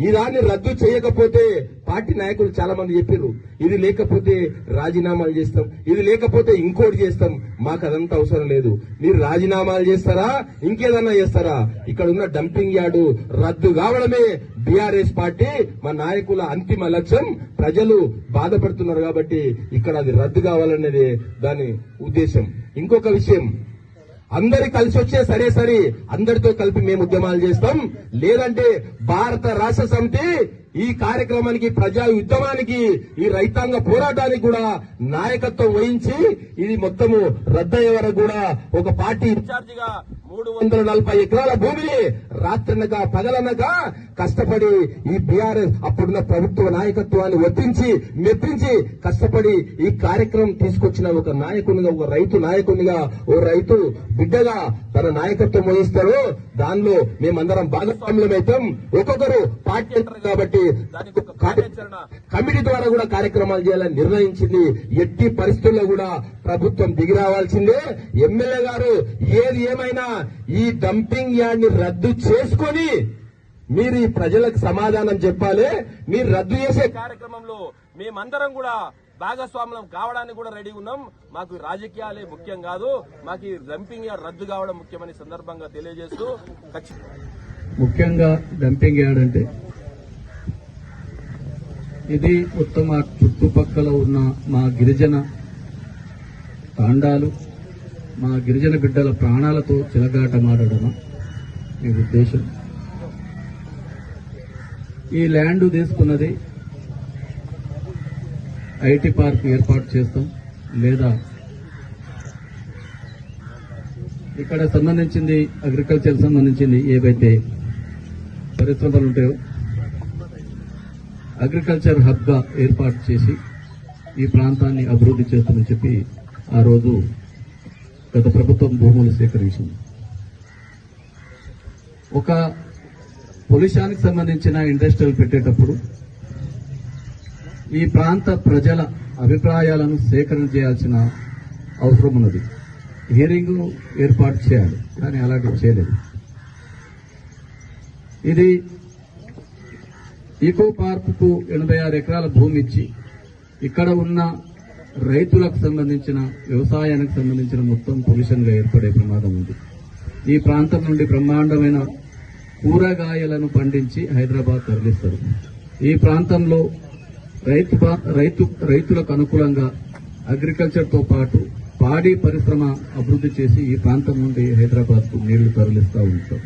ఈ దాన్ని రద్దు చేయకపోతే పార్టీ నాయకులు చాలా మంది చెప్పారు, ఇది లేకపోతే రాజీనామాలు చేస్తాం, ఇది లేకపోతే ఇంకోటి చేస్తాం. మాకు అదంతా అవసరం లేదు. మీరు రాజీనామాలు చేస్తారా, ఇంకేదన్నా చేస్తారా? ఇక్కడ ఉన్న డంపింగ్ యార్డు రద్దు కావడమే బీఆర్ఎస్ పార్టీ మా నాయకుల అంతిమ లక్ష్యం. ప్రజలు బాధపడుతున్నారు కాబట్టి ఇక్కడ అది రద్దు కావాలనేది దాని ఉద్దేశం. ఇంకొక విషయం, అందరి కలిసి వచ్చే సరే అందరితో కలిపి మేము ఉద్యమాలు చేస్తాం, లేదంటే భారత రాష్ట్ర సమితి ఈ కార్యక్రమానికి, ప్రజా ఉద్యమానికి, ఈ రైతాంగ పోరాటానికి కూడా నాయకత్వం వహించి ఇది మొత్తము రద్దయ్యే వరకు కూడా ఒక పార్టీ ఇన్ఛార్జిగా 340 ఎకరాల భూమిని రాత్రనక పగలనక కష్టపడి ఈ బీఆర్ఎస్ అప్పుడున్న ప్రభుత్వ నాయకత్వాన్ని ఒప్పించి మెప్పించి కష్టపడి ఈ కార్యక్రమం తీసుకొచ్చిన ఒక నాయకునిగా, ఒక రైతు నాయకునిగా, ఓ రైతు బిడ్డగా తన నాయకత్వం వహిస్తారు. దానిలో మేమందరం భాగస్వామ్యమైతాం. ఒక్కొక్కరు పార్టీ అంటారు కాబట్టి దానికి ఒక కార్యాచరణ కమిటీ ద్వారా కూడా కార్యక్రమాలు చేయాలని నిర్ణయించింది. ఎట్టి పరిస్థితుల్లో కూడా ప్రభుత్వం దిగి రావాల్సిందే. ఎమ్మెల్యే గారు ఏది ఏమైనా ఈ డంపింగ్ యార్డ్ ని రద్దు చేసుకొని మీరు ఈ ప్రజలకు సమాధానం చెప్పాలి. మీరు రద్దు చేసే కార్యక్రమంలో మేమందరం కూడా భాగస్వామ్యం కావడానికి కూడా రెడీ ఉన్నాం. మాకు రాజకీయాలే ముఖ్యం కాదు, మాకు ఈ డంపింగ్ యార్డ్ రద్దు కావడం ముఖ్యమని సందర్భంగా తెలియజేస్తూ, ముఖ్యంగా డంపింగ్ యార్డ్ అంటే ఇది మొత్తం ఆ చుట్టుపక్కల ఉన్న మా గిరిజన తాండాలు, మా గిరిజన బిడ్డల ప్రాణాలతో చిలగాటమాడడం మీ ఉద్దేశం. ఈ ల్యాండ్ తీసుకున్నది ఐటీ పార్క్ ఏర్పాటు చేస్తాం, లేదా ఇక్కడ సంబంధించింది అగ్రికల్చర్ సంబంధించింది ఏవైతే పరిశ్రమలు ఉంటాయో అగ్రికల్చర్ హబ్ గా ఏర్పాటు చేసి ఈ ప్రాంతాన్ని అభివృద్ధి చేస్తామని చెప్పి ఆ రోజు గత ప్రభుత్వం భూములు సేకరించింది. ఒక పొల్యూషన్కి సంబంధించిన ఇండస్ట్రీలు పెట్టేటప్పుడు ఈ ప్రాంత ప్రజల అభిప్రాయాలను సేకరణ చేయాల్సిన అవసరం ఉన్నది. హియరింగ్ ఏర్పాటు చేయాలి, కానీ అలాంటివి చేయలేదు. ఇది ఈకో పార్క్ కు 86 ఎకరాల భూమి ఇచ్చి ఇక్కడ ఉన్న రైతులకు సంబంధించిన, వ్యవసాయానికి సంబంధించిన మొత్తం పొల్యూషన్ గా ఏర్పడే ప్రమాదం ఉంది. ఈ ప్రాంతం నుండి బ్రహ్మాండమైన కూరగాయలను పండించి హైదరాబాద్ తరలిస్తారు. ఈ ప్రాంతంలో రైతులకు అనుకూలంగా అగ్రికల్చర్ తో పాటు పాడి పరిశ్రమ అభివృద్ధి చేసి ఈ ప్రాంతం నుండి హైదరాబాద్ కు నీళ్లు తరలిస్తూ ఉంటారు.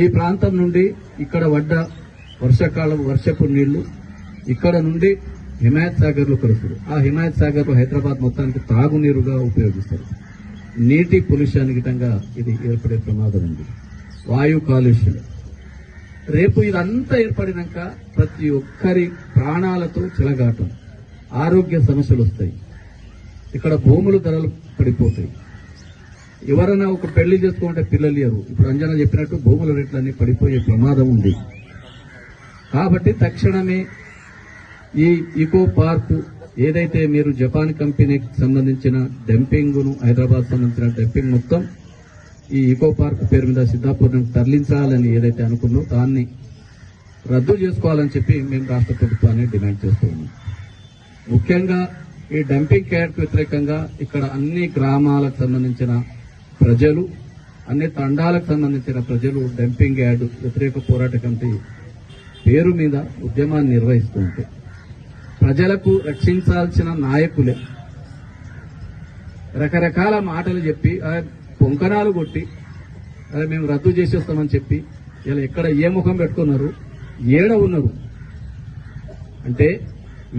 ఈ ప్రాంతం నుండి ఇక్కడ పడ్డ వర్షాకాలం వర్షపు నీళ్లు ఇక్కడ నుండి హిమాయత్ సాగర్ లో కలుస్తారు. ఆ హిమాయత్ సాగర్ లో హైదరాబాద్ మొత్తానికి తాగునీరుగా ఉపయోగిస్తారు. నీటి పొల్యూషన్ గిటంగా ఇది ఏర్పడే ప్రమాదం ఉంది. వాయు కాలుష్యం. రేపు ఇదంతా ఏర్పడినాక ప్రతి ఒక్కరి ప్రాణాలతో చెలగాటం, ఆరోగ్య సమస్యలు వస్తాయి. ఇక్కడ భూములు ధరలు పడిపోతాయి. ఎవరైనా ఒక పెళ్లి చేసుకుంటే పిల్లలు ఇయ్యరు. ఇప్పుడు అంజనా చెప్పినట్టు భూముల రేట్లన్నీ పడిపోయే ప్రమాదం ఉంది. కాబట్టి తక్షణమే ఈ ఈకో పార్క్ ఏదైతే మీరు జపాన్ కంపెనీకి సంబంధించిన డంపింగ్ ను, హైదరాబాద్ సంబంధించిన డంపింగ్ మొత్తం ఈ ఈకో పార్క్ పేరు మీద సిద్ధాపూర్ తరలించాలని ఏదైతే అనుకున్నో దాన్ని రద్దు చేసుకోవాలని చెప్పి మేము రాష్ట్ర ప్రభుత్వాన్ని డిమాండ్ చేస్తూ ఉన్నాం. ముఖ్యంగా ఈ డంపింగ్ యార్డ్ కు వ్యతిరేకంగా ఇక్కడ అన్ని గ్రామాలకు సంబంధించిన ప్రజలు, అన్ని తండాలకు సంబంధించిన ప్రజలు డంపింగ్ యార్డ్ వ్యతిరేక పోరాట కమిటీ పేరు మీద ఉద్యమాన్ని నిర్వహిస్తూ ఉంటే ప్రజలకు రక్షించాల్సిన నాయకులే రకరకాల మాటలు చెప్పి పొంకనాలు కొట్టి అదే మేము రద్దు చేసేస్తామని చెప్పి ఇలా ఎక్కడ ఏ ముఖం పెట్టుకున్నారు, ఏడ ఉన్నారు అంటే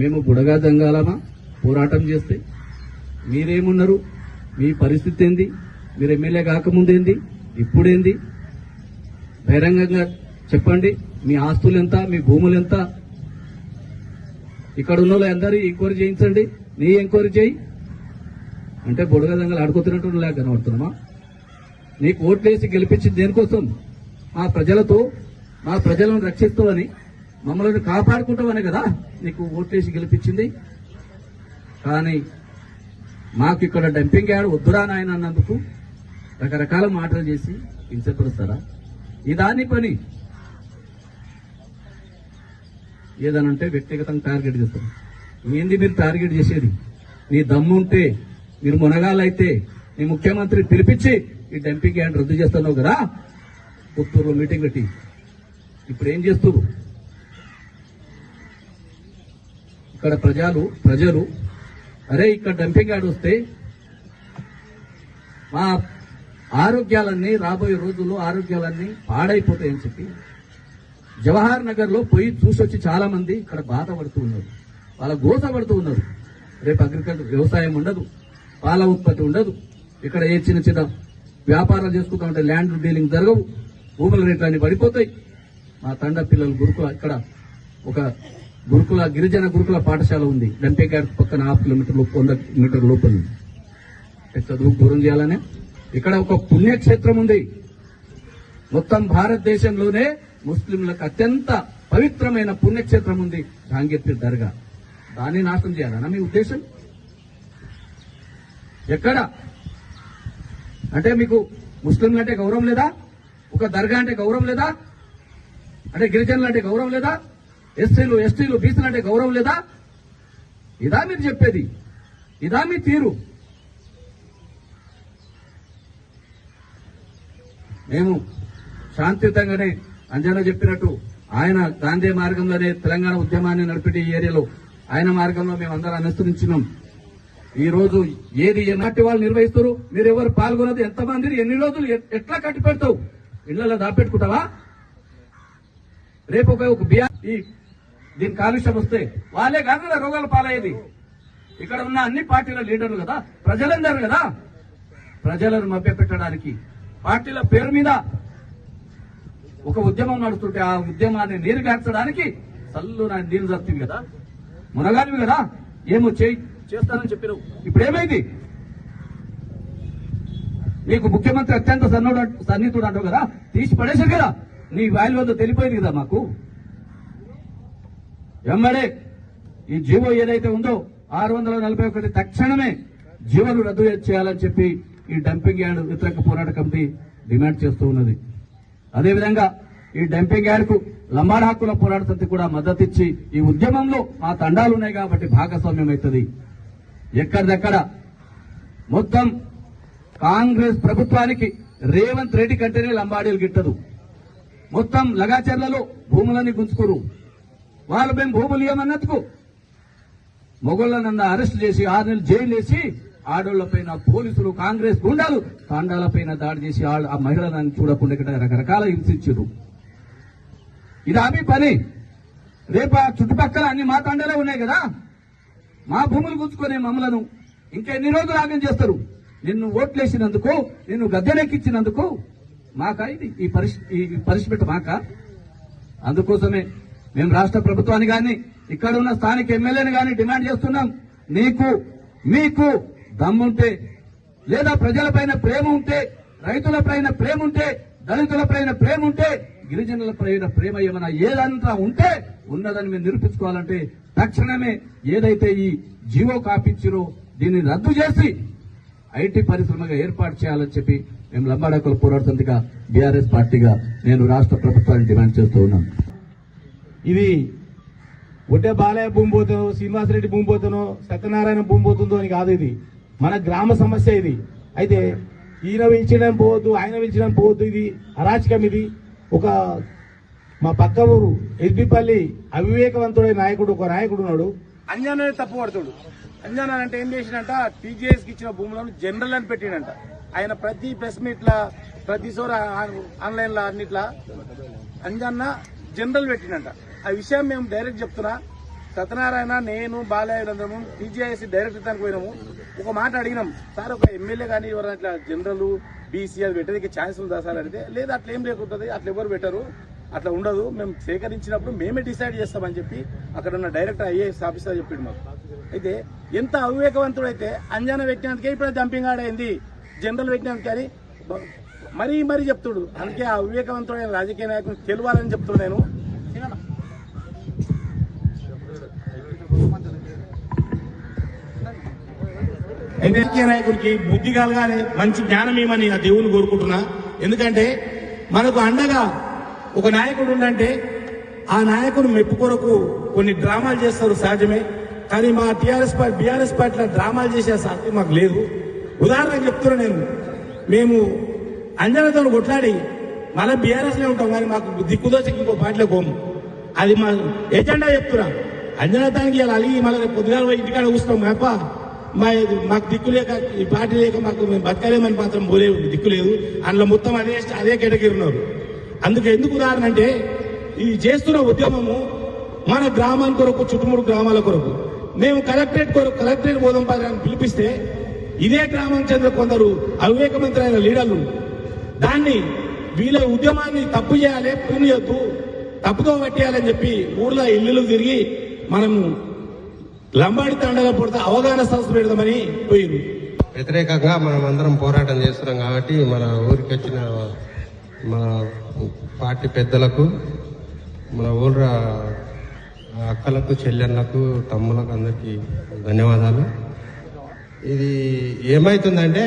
మేము బుడగా దంగాలమా పోరాటం చేస్తే మీరేమున్నారు, మీ పరిస్థితి ఏంది, మీరు ఎమ్మెల్యే కాకముందేంది, ఇప్పుడేంది, బహిరంగంగా చెప్పండి. మీ ఆస్తులు ఎంత, మీ భూములు ఎంత, ఇక్కడ ఉన్న వాళ్ళు అందరూ ఎంక్వైరీ చేయించండి, నీ ఎంక్వైరీ చేయి అంటే బుడగా దంగలు ఆడుకుతున్నట్టు లేక కనబడుతున్నామా? నీకు ఓట్లేసి గెలిపించింది దేనికోసం? మా ప్రజలతో, మా ప్రజలను రక్షిస్తామని, మమ్మల్ని కాపాడుకుంటామని కదా నీకు ఓట్లేసి గెలిపించింది. కానీ మాకు ఇక్కడ డంపింగ్ యార్డ్ వద్దురా నాయన అన్నందుకు రకరకాల మాటలు చేసి హింసపరుస్తారా? ఇదాని పని. ఏదనంటే వ్యక్తిగతంగా టార్గెట్ చేస్తారు. ఏంది మీరు టార్గెట్ చేసేది? నీ దమ్ముంటే, మీరు మునగాలైతే నీ ముఖ్యమంత్రి పిలిపించి ఈ డంపింగ్ యార్డ్ రద్దు చేస్తున్నావు కదా, పుత్తూరులో మీటింగ్ పెట్టి. ఇప్పుడు ఏం చేస్తారు? ఇక్కడ ప్రజలు అరే ఇక్కడ డంపింగ్ యార్డ్ వస్తే మా ఆరోగ్యాలన్నీ రాబోయే రోజుల్లో ఆరోగ్యాలన్నీ పాడైపోతాయని చెప్పి జవహర్ నగర్ లో పోయి చూసొచ్చి చాలా మంది ఇక్కడ బాధపడుతూ ఉన్నారు, వాళ్ళ గోసపడుతూ ఉన్నారు. రేపు అగ్రికల్చర్ వ్యవసాయం ఉండదు, పాల ఉత్పత్తి ఉండదు, ఇక్కడ ఏ చిన్న చిన్న వ్యాపారాలు చేసుకుంటా ఉంటే ల్యాండ్ డీలింగ్ జరగవు, భూముల రేట్లన్నీ పడిపోతాయి. మా తండ పిల్లలు గురుకుల, ఇక్కడ ఒక గురుకుల గిరిజన గురుకుల పాఠశాల ఉంది డంపింగ్ యార్డ్ పక్కన 1/2 కిలోమీటర్లు 100 మీటర్ లోపల. చదువు దూరం చేయాలనే ఇక్కడ ఒక పుణ్యక్షేత్రం ఉంది. మొత్తం భారతదేశంలోనే ముస్లింలకు అత్యంత పవిత్రమైన పుణ్యక్షేత్రం ఉంది, జహాంగీర్పీర్ దర్గా. దాన్ని నాశనం చేయాలన్నా మీ ఉద్దేశం? ఎక్కడ అంటే మీకు ముస్లింలు అంటే గౌరవం లేదా? ఒక దర్గా అంటే గౌరవం లేదా? అంటే గిరిజనులు అంటే గౌరవం లేదా? ఎస్సీలు, ఎస్టీలు, బీసీలు అంటే గౌరవం లేదా? ఇదా మీరు చెప్పేది? ఇదా మీ తీరు? మేము శాంతియుతంగానే అంజనా చెప్పినట్టు ఆయన గాంధీ మార్గంలోనే తెలంగాణ ఉద్యమాన్ని నడిపే ఈ ఏరియాలో ఆయన మార్గంలో మేము అందరం అనుసరించినాం. ఈ రోజు ఏది ఎలాంటి వాళ్ళు నిర్వహిస్తారు, మీరు ఎవరు పాల్గొనదు, ఎంతమందిని ఎన్ని రోజులు ఎట్లా కట్టి పెడతావు? ఇళ్లలో దాపెట్టుకుంటావా? రేపు ఒక దీని కాలుష్యం వస్తే వాళ్ళే కాదు కదా రోగాలు పాలయ్యేది. ఇక్కడ ఉన్న అన్ని పార్టీల లీడర్లు కదా, ప్రజలందరూ కదా. ప్రజలను మభ్యపెట్టడానికి పార్టీల పేరు మీద ఒక ఉద్యమం నడుస్తుంటే ఆ ఉద్యమాన్ని నీరుగార్చడానికి సల్లు నా నీరు జరుగుతుంది కదా, మునగానివి కదా. ఏమో చేస్తానని చెప్పినావు, ఇప్పుడు ఏమైంది? నీకు ముఖ్యమంత్రి అత్యంత సన్నిహితుడు అంటావు కదా, తీసి పడేశారు కదా. నీ వాల్యూ వద్ద తెలిపోయింది కదా మాకు. వెంబడే ఈ జీవో ఏదైతే ఉందో 641 తక్షణమే జీవోను రద్దు చేయాలని చెప్పి ఈ డంపింగ్ యార్డ్ వ్యతిరేక పోరాట కమిటీ డిమాండ్ చేస్తూ ఉన్నది. అదేవిధంగా ఈ డంపింగ్ యార్డ్ కు లంబాడ హక్కుల పోరాట సమితి కూడా మద్దతిచ్చి ఈ ఉద్యమంలో మా తండాలు ఉన్నాయి కాబట్టి భాగస్వామ్యం అవుతుంది. ఎక్కడిదక్కడ మొత్తం కాంగ్రెస్ ప్రభుత్వానికి రేవంత్ రెడ్డి కంటేనే లంబాడీలు గిట్టదు. మొత్తం లగాచర్లలో భూములని గుంజుకోరు. వాళ్ళు మేము భూములు ఇవ్వమన్నందుకు మొగళ్లనంద అరెస్ట్ చేసి 6 నెలలు జైలు వేసి ఆడోళ్లపైన పోలీసులు, కాంగ్రెస్ గుండాలు తాండాలపైన దాడి చేసి ఆ మహిళలను చూడకుండా ఇక్కడ రకరకాల హింసించారు. ఇది ఆమె పని. రేపు ఆ చుట్టుపక్కల అన్ని మా తాండాలే ఉన్నాయి కదా, మా భూములు గుంజుకునే మమ్మలను ఇంకెన్ని రోజులు ఆగం చేస్తారు? నిన్ను ఓట్లేసినందుకు, నిన్ను గద్దెనెక్కించినందుకు మాకా ఇది ఈ పరిస్థితి మాకా? అందుకోసమే మేము రాష్ట్ర ప్రభుత్వాన్ని గాని ఇక్కడ ఉన్న స్థానిక ఎమ్మెల్యేని గాని డిమాండ్ చేస్తున్నాం. మీకు దమ్ముంటే, లేదా ప్రజలపైన ప్రేమ ఉంటే, రైతులపైన ప్రేమ ఉంటే, దళితులపైన ప్రేమ ఉంటే, గిరిజనులపైన ప్రేమ ఏమైనా ఏదంతా ఉంటే ఉన్నదని మేము నిరూపించుకోవాలంటే తక్షణమే ఏదైతే ఈ జీవో కాపించారో దీన్ని రద్దు చేసి ఐటీ పరిశ్రమగా ఏర్పాటు చేయాలని చెప్పి మేము లంబాడ హక్కుల పోరాట సమితిగా బీఆర్ఎస్ పార్టీగా నేను రాష్ట్ర ప్రభుత్వాన్ని డిమాండ్ చేస్తూ ఉన్నాను. ఇది ఒట్టే బాలయ్య భూమి పోతానో, శ్రీనివాసరెడ్డి భూమి పోతానో, సత్యనారాయణ భూమి పోతుందో అని కాదు. ఇది మన గ్రామ సమస్య. ఇది అయితే ఈయన పిలిచడం పోవద్దు, ఆయన పిలిచడం పోవద్దు. ఇది అరాచకం. ఇది ఒక మా పక్క ఊరు ఎస్బిపల్లి అవివేకవంతుడైన నాయకుడు, ఒక నాయకుడు ఉన్నాడు. అంజనే తప్పు పడుతుడు. అంజనా అంటే ఏం చేసినంట, టీజేఎస్ కి ఇచ్చిన భూములను జనరల్ అని పెట్టినంట. ఆయన ప్రతి ప్రెస్ మీట్ లా ప్రతిసారి ఆన్లైన్ లా అన్నిట్లా అంజన్న జనరల్ పెట్టినంట. ఆ విషయం మేము డైరెక్ట్ చెప్తున్నా. సత్యనారాయణ, నేను, బాలయ్య టీజీఐఎస్ డైరెక్ట్ ఇస్తానికి పోయినాము. ఒక మాట అడిగినాం, సార్ ఒక ఎమ్మెల్యే కానీ ఎవరైనా ఇట్లా జనరల్ బీసీ అది పెట్టేది ఛాన్స్ ఉందా సార్ అడిగితే, లేదు అట్లా ఏం లేకుంటుంది, అట్లా ఎవరు పెట్టరు, అట్లా ఉండదు, మేము సేకరించినప్పుడు మేమే డిసైడ్ చేస్తామని చెప్పి అక్కడ ఉన్న డైరెక్టర్ ఐఏఎస్ ఆఫీసర్ చెప్పిండు మాకు. అయితే ఎంత అవివేకవంతుడైతే అంజనా వ్యక్తికే ఇప్పుడు డంపింగ్ ఆడైంది, జనరల్ వ్యక్తికి అని మరీ చెప్తుడు. అందుకే ఆ అవివేకవంతుడైన రాజకీయ నాయకులు తెలియాలని చెప్తున్నాను నేను. రాజకీయ నాయకుడికి బుద్ధి కలగానే మంచి జ్ఞానం ఏమని ఆ దేవుని కోరుకుంటున్నా. ఎందుకంటే మనకు అండగా ఒక నాయకుడు ఉండంటే ఆ నాయకుడు మెప్పు కొరకు కొన్ని డ్రామాలు చేస్తారు సహజమే. కానీ మా బీఆర్ఎస్ పార్టీలో డ్రామాలు చేసే శక్తి మాకు లేదు. ఉదాహరణకు చెప్తున్నా నేను, మేము అంజనతో కొట్లాడి మళ్ళీ బీఆర్ఎస్ లో ఉంటాం, కానీ మాకు దిక్కుదోచకి ఇంకో పార్టీలో పోము. అది మా ఎజెండా చెప్తున్నా. అంజనతానికి ఇలా అలిగి మళ్ళీ పొద్దుగాల ఇంటికాడ కూర్చున్నాం తప్ప మాకు దిక్కు లేక, ఈ పార్టీ లేక మాకు మేము బతకలేమని మాత్రం పోలే దిక్కు లేదు. అందులో మొత్తం అదే కేటగిరీ ఉన్నారు. అందుకే ఎందుకు ఉదాహరణ అంటే, ఇది చేస్తున్న ఉద్యమము మన గ్రామాల కొరకు, చుట్టుముడు గ్రామాల కొరకు. మేము కలెక్టరేట్ బోధం పదాన్ని పిలిపిస్తే ఇదే గ్రామం చెందిన కొందరు అవివేకవంతులైన లీడర్లు దాన్ని వీళ్ళ ఉద్యమాన్ని తప్పు చేయాలి, పూనియొద్దు, తప్పుతో పట్టేయాలని చెప్పి ఊర్లో ఇల్లు తిరిగి మనము లంబాడి తండాల పడితే అవగాహన సదస్సు పెడదామని పోయింది. వ్యతిరేకంగా మనం అందరం పోరాటం చేస్తున్నాం కాబట్టి మన ఊరికి వచ్చిన మన పార్టీ పెద్దలకు, మన ఊళ్ళ అక్కలకు, చెల్లెళ్ళకు, తమ్ములకు అందరికీ ధన్యవాదాలు. ఇది ఏమవుతుందంటే,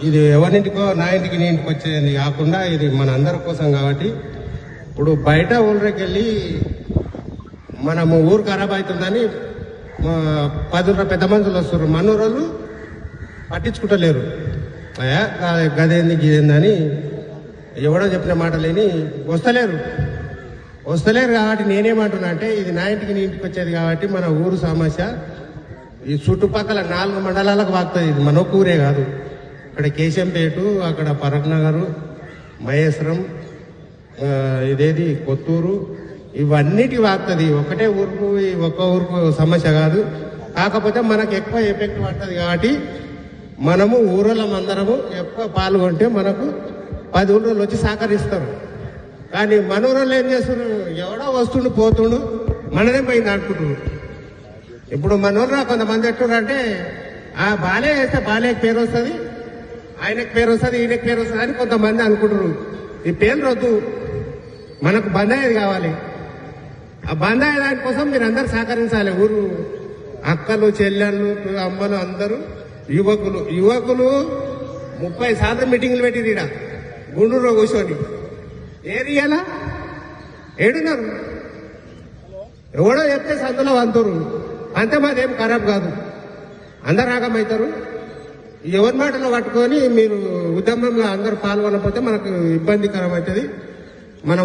ఇది ఎవరింటికో నా ఇంటికి నీ ఇంటికి వచ్చేది కాకుండా ఇది మన అందరి కోసం కాబట్టి, ఇప్పుడు బయట ఊళ్ళకి వెళ్ళి మనము ఊరు ఖరాబ్ అవుతుందని 10 పెద్ద మనుషులు వస్తారు, మన ఊరోళ్ళు పట్టించుకుంటలేరు. గదేంది గిదేందని ఎవడో చెప్పిన మాటలేని వస్తలేరు కాబట్టి నేనేమంటున్నా అంటే, ఇది నా ఇంటికి నీ ఇంటికి వచ్చేది కాబట్టి మన ఊరు సమస్య ఈ చుట్టుపక్కల 4 మండలాలకు వాగుతుంది. ఇది మన ఊరే కాదు, ఇక్కడ కేశంపేట, అక్కడ పరక్ నగరు, మహేశ్వరం, ఇదేది కొత్తూరు, ఇవన్నిటికి వాగుతుంది. ఒకటే ఊరుకు, ఒక్క ఊరుకు సమస్య కాదు. కాకపోతే మనకు ఎక్కువ ఎఫెక్ట్ పడుతుంది కాబట్టి మనము ఊరోళ్ళమందరము ఎక్కువ పాల్గొంటే మనకు 10 ఊళ్ళో వచ్చి సహకరిస్తారు. కానీ మన ఊరోళ్ళు ఏం చేస్తున్నారు, ఎవడో వస్తుండు పోతుండు, మననే పోయింది అనుకుంటున్నారు. ఇప్పుడు మన ఊళ్ళో కొంతమంది ఎట్లున్నారంటే, బాలే వేస్తే బాలేకి పేరు వస్తుంది, ఆయనకు పేరు వస్తుంది, ఈయనకి పేరు వస్తుంది అని కొంతమంది అనుకుంటున్నారు. ఈ పేర్లు వద్దు, మనకు బంద్ అయ్యేది కావాలి. ఆ బంద్ అయ్యే దానికోసం మీరు అందరు సహకరించాలి. ఊరు అక్కలు, చెల్లెళ్ళు, అమ్మలు, అందరూ యువకులు 30 మీటింగ్లు పెట్టింది ఈడ గుండూరులో కూర్చొని. ఏరియాలా ఏడున్నారు, ఎవడో చెప్తే సందులో వంతురు అంతే. మాదేం ఖరాబ్ కాదు, అందరు రాగమవుతారు. ఎవరి మాటలో పట్టుకొని మీరు ఉద్యమంలో అందరూ పాల్గొనకపోతే మనకు ఇబ్బందికరం అవుతుంది. మనం